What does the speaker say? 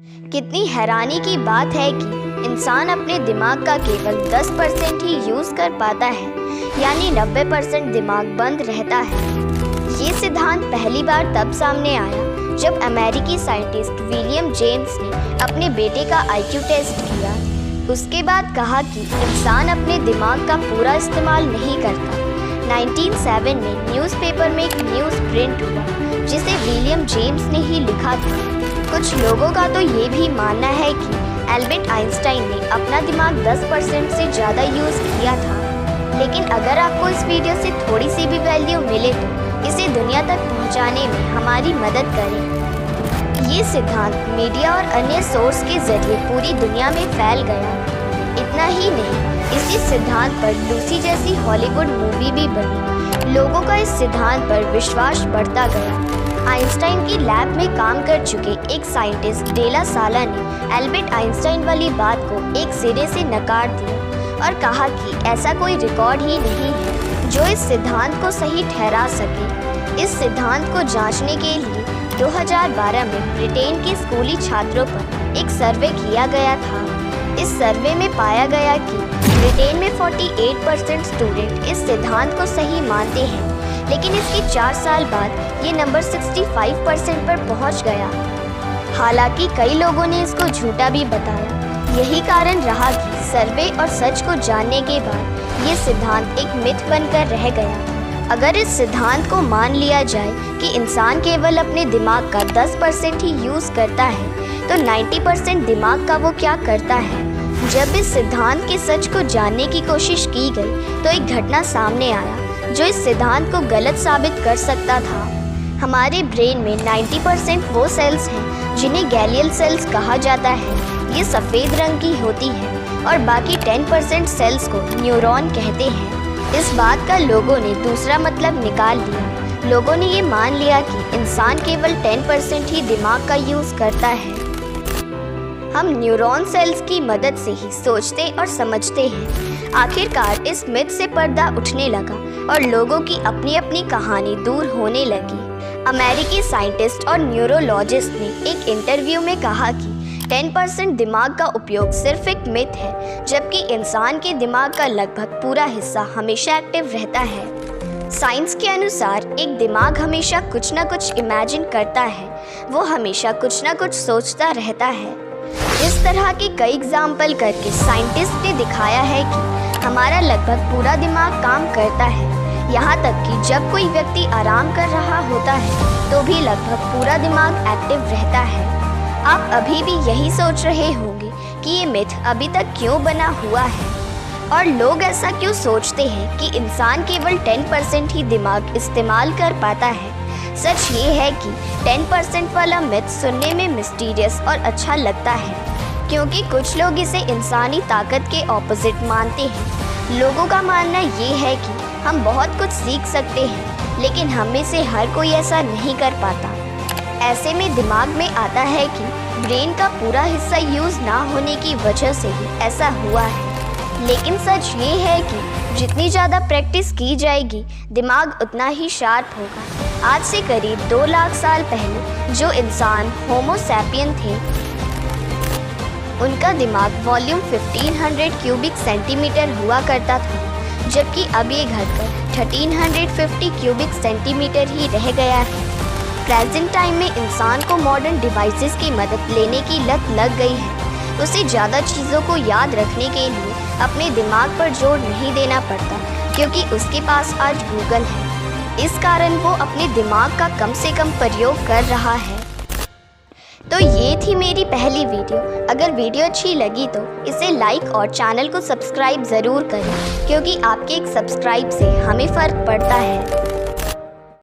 कितनी हैरानी की बात है कि इंसान अपने दिमाग का केवल 10% ही यूज़ कर पाता है, यानी 90% दिमाग बंद रहता है। ये सिद्धांत पहली बार तब सामने आया जब अमेरिकी साइंटिस्ट विलियम जेम्स ने अपने बेटे का IQ टेस्ट किया। उसके बाद कहा कि इंसान अपने दिमाग का पूरा इस्तेमाल नहीं करता। 1907 में न्यूज़पेपर में एक न्यूज़ प्रिंट हुआ जिसे विलियम जेम्स ने ही लिखा था। कुछ लोगों का तो ये भी मानना है कि एल्बर्ट आइंस्टाइन ने अपना दिमाग 10% से ज़्यादा यूज़ किया था। लेकिन अगर आपको इस वीडियो से थोड़ी सी भी वैल्यू मिले तो इसे दुनिया तक पहुंचाने में हमारी मदद करें। ये सिद्धांत मीडिया और अन्य सोर्स के जरिए पूरी दुनिया में फैल गया। इतना ही नहीं, इसी सिद्धांत पर लूसी जैसी हॉलीवुड मूवी भी बनी। लोगों का इस सिद्धांत पर विश्वास बढ़ता गया। आइंस्टाइन की लैब में काम कर चुके एक साइंटिस्ट डेला साला ने एल्बर्ट आइंस्टाइन वाली बात को एक सिरे से नकार दिया और कहा कि ऐसा कोई रिकॉर्ड ही नहीं है जो इस सिद्धांत को सही ठहरा सके। इस सिद्धांत को जांचने के लिए 2012 में ब्रिटेन के स्कूली छात्रों पर एक सर्वे किया गया था। इस सर्वे में पाया गया कि ब्रिटेन में 48% स्टूडेंट इस सिद्धांत को सही मानते हैं, लेकिन इसके 4 साल बाद ये नंबर 65% पर पहुंच गया। हालांकि कई लोगों ने इसको झूठा भी बताया। यही कारण रहा कि सर्वे और सच को जानने के बाद ये सिद्धांत एक मिथ बनकर रह गया। अगर इस सिद्धांत को मान लिया जाए कि इंसान केवल अपने दिमाग का 10% ही यूज़ करता है, तो 90% दिमाग का वो क्या करता है। जब इस सिद्धांत के सच को जानने की कोशिश की गई तो एक घटना सामने आया जो इस सिद्धांत को गलत साबित कर सकता था। हमारे ब्रेन में 90% वो सेल्स हैं जिन्हें गैलियल सेल्स कहा जाता है। ये सफ़ेद रंग की होती है और बाकी 10% सेल्स को न्यूरॉन कहते हैं। इस बात का लोगों ने दूसरा मतलब निकाल लिया। लोगों ने ये मान लिया कि इंसान केवल 10% ही दिमाग का यूज़ करता है। हम न्यूरॉन सेल्स की मदद से ही सोचते और समझते हैं। आखिरकार इस मिथ से पर्दा उठने लगा और लोगों की अपनी अपनी कहानी दूर होने लगी। अमेरिकी साइंटिस्ट और न्यूरोलॉजिस्ट ने एक इंटरव्यू में कहा कि 10% दिमाग का उपयोग सिर्फ एक मिथ है, जबकि इंसान के दिमाग का लगभग पूरा हिस्सा हमेशा एक्टिव रहता है। साइंस के अनुसार एक दिमाग हमेशा कुछ न कुछ इमेजिन करता है, वो हमेशा कुछ न कुछ सोचता रहता है। इस तरह के कई एग्जाम्पल करके साइंटिस्ट ने दिखाया है कि हमारा लगभग पूरा दिमाग काम करता है। यहाँ तक कि जब कोई व्यक्ति आराम कर रहा होता है तो भी लगभग पूरा दिमाग एक्टिव रहता है। आप अभी भी यही सोच रहे होंगे कि ये मिथ अभी तक क्यों बना हुआ है और लोग ऐसा क्यों सोचते हैं कि इंसान केवल 10% ही दिमाग इस्तेमाल कर पाता है। सच ये है कि 10% वाला मिथ सुनने में मिस्टीरियस और अच्छा लगता है, क्योंकि कुछ लोग इसे इंसानी ताकत के ऑपोजिट मानते हैं। लोगों का मानना ये है कि हम बहुत कुछ सीख सकते हैं, लेकिन हम में से हर कोई ऐसा नहीं कर पाता। ऐसे में दिमाग में आता है कि ब्रेन का पूरा हिस्सा यूज़ ना होने की वजह से ही ऐसा हुआ है। लेकिन सच ये है कि जितनी ज़्यादा प्रैक्टिस की जाएगी, दिमाग उतना ही शार्प होगा। आज से करीब 2 लाख साल पहले जो इंसान होमो सैपियन थे, उनका दिमाग वॉल्यूम 1500 क्यूबिक सेंटीमीटर हुआ करता था, जबकि अब ये घटकर 1350 क्यूबिक सेंटीमीटर ही रह गया है। प्रेजेंट टाइम में इंसान को मॉडर्न डिवाइसेस की मदद लेने की लत लग गई है। उसे ज़्यादा चीज़ों को याद रखने के लिए अपने दिमाग पर जोर नहीं देना पड़ता, क्योंकि उसके पास आज गूगल है। इस कारण वो अपने दिमाग का कम से कम प्रयोग कर रहा है। तो ये थी मेरी पहली वीडियो। अगर वीडियो अच्छी लगी तो इसे लाइक और चैनल को सब्सक्राइब ज़रूर करें, क्योंकि आपके एक सब्सक्राइब से हमें फ़र्क पड़ता है।